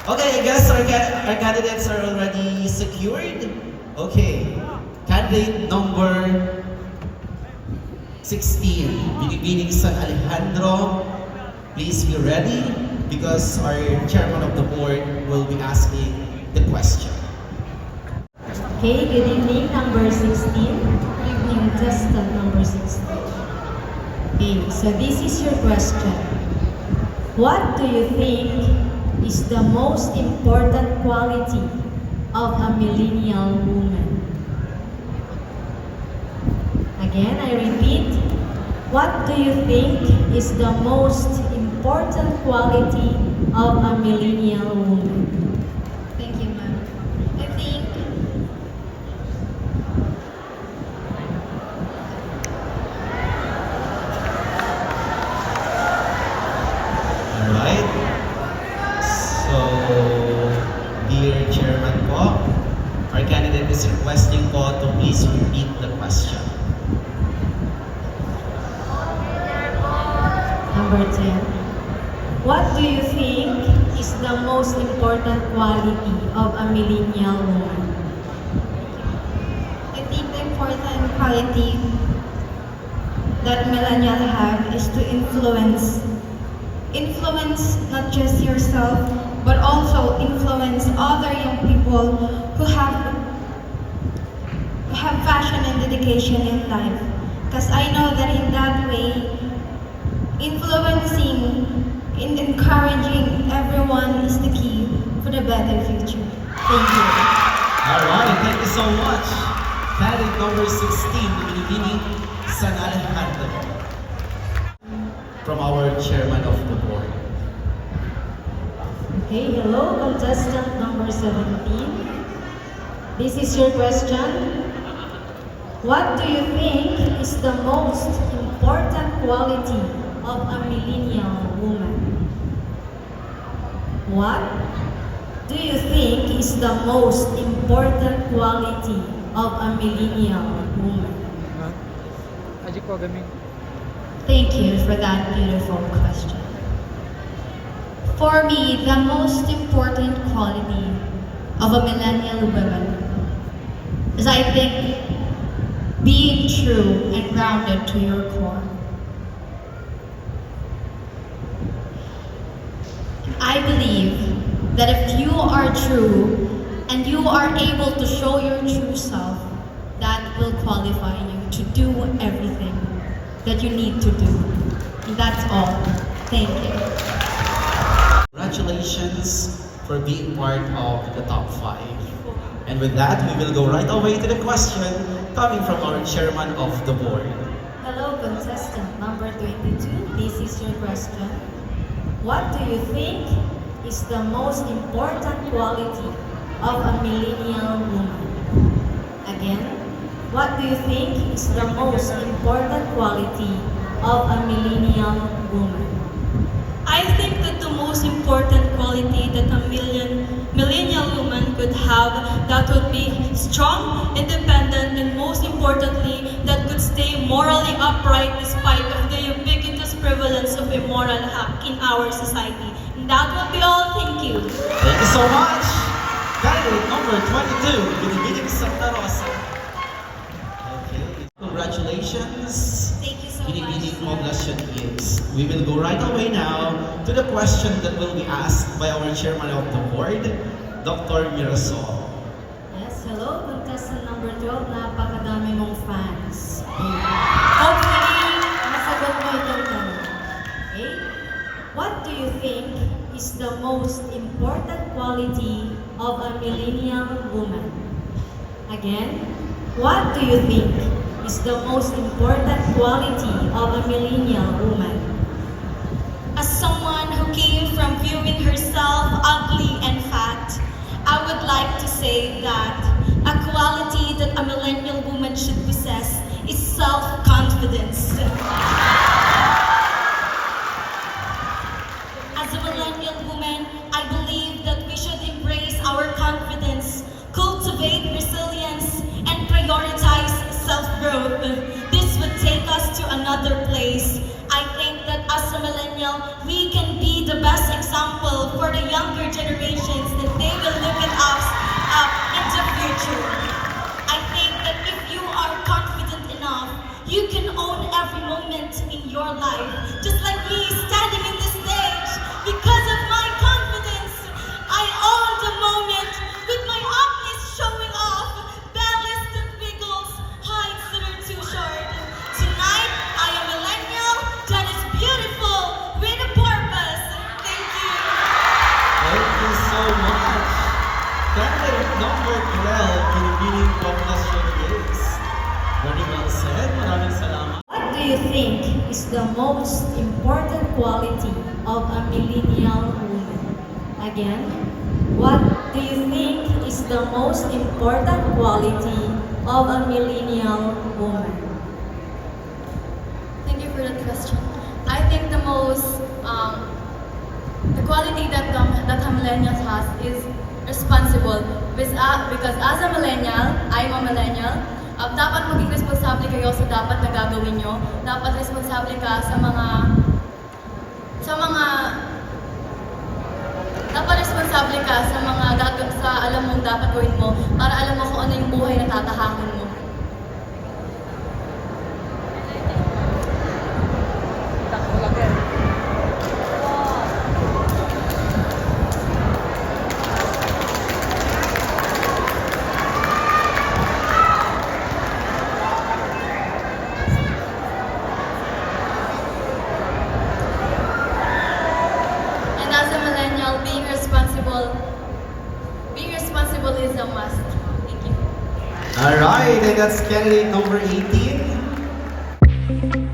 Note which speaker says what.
Speaker 1: Okay, I guess our candidates are already secured. Okay, candidate number 16, Binibining San Alejandro. Please be ready because our chairman of the board will be asking the question.
Speaker 2: Okay, good evening, number 16. Good evening, contestant number 16. Okay, so this is your question. What do you think is the most important quality of a millennial woman? Again, I repeat, what do you think is the most important quality of a millennial woman?
Speaker 3: Thank you, ma'am. I think
Speaker 1: Alright. So, dear chairman po, our candidate is requesting po to please repeat the question.
Speaker 2: Number 10. What do you think is the most important quality of a millennial woman?
Speaker 3: I think the important quality that millennial have is to influence not just yourself, but also influence other young people who have passion and dedication in life. Because I know that in that way, influencing and encouraging everyone is the key for the better future. Thank you.
Speaker 1: Alright, thank you so much. Candidate number 16, Binibining San Alejandro. From our chairman of the board.
Speaker 2: Okay, hello, contestant number 17. This is your question. What do you think is the most important quality of a millennial woman? What do you think is the most important quality of a millennial woman?
Speaker 4: Ajik ko gaming.
Speaker 3: Thank you for that beautiful question. For me, the most important quality of a millennial woman is, I think, being true and grounded to your core. I believe that if you are true and you are able to show your true self, that will qualify you to do everything that you need to do. And that's all. Thank you.
Speaker 1: Congratulations for being part of the top 5. And with that, we will go right away to the question coming from our chairman of the board.
Speaker 2: Hello, contestant number 22. This is your question. What do you think is the most important quality of a millennial woman? Again, what do you think is the most important quality of a millennial woman?
Speaker 5: I think that the most important quality that a millennial woman could have, that would be strong, independent, and most importantly, that could stay morally upright despite of the ubiquitous prevalence of immoral act in our society. And that will be all. Thank you.
Speaker 1: Thank you so much. Candidate number 22, Binibining Santa Rosa. Okay. Congratulations.
Speaker 5: Thank you so
Speaker 1: Binibining
Speaker 5: much.
Speaker 1: Poblacion Kids. We will go right away now to the question that will be asked by our chairman of the board, Dr. Mirasol.
Speaker 2: Yes, hello, contestant number 12. Napakadami mong fans. Hopefully, masagot mo itong tanong. Okay? What do you think is the most important quality of a millennial woman? Again, what do you think is the most important quality of a millennial woman?
Speaker 5: As someone who came from viewing herself ugly and fat, I would like to say that a quality that a millennial woman should possess is self-confidence. As a millennial woman, I believe that we should embrace our confidence, cultivate resilience, and prioritize self-growth. This would take us to another place. I think that as a millennial, we can be the best example for the younger generation
Speaker 1: so much. Candidate number 12 in winning population is. Very well said. Maraming salamat.
Speaker 2: What do you think is the most important quality of a millennial woman? Again, what do you think is the most important quality of a millennial woman?
Speaker 3: Thank you for that question. I think the quality that a millennial has is responsible. Because as a millennial, I'm a millennial, dapat maging responsable kayo sa dapat na gagawin nyo. Dapat responsable ka dapat responsable ka sa alam mong dapat gawin mo para alam mo kung ano yung buhay na tatahakin mo. And as a millennial, being responsible is a must. Thank you.
Speaker 1: Alright, and that's candidate number 18.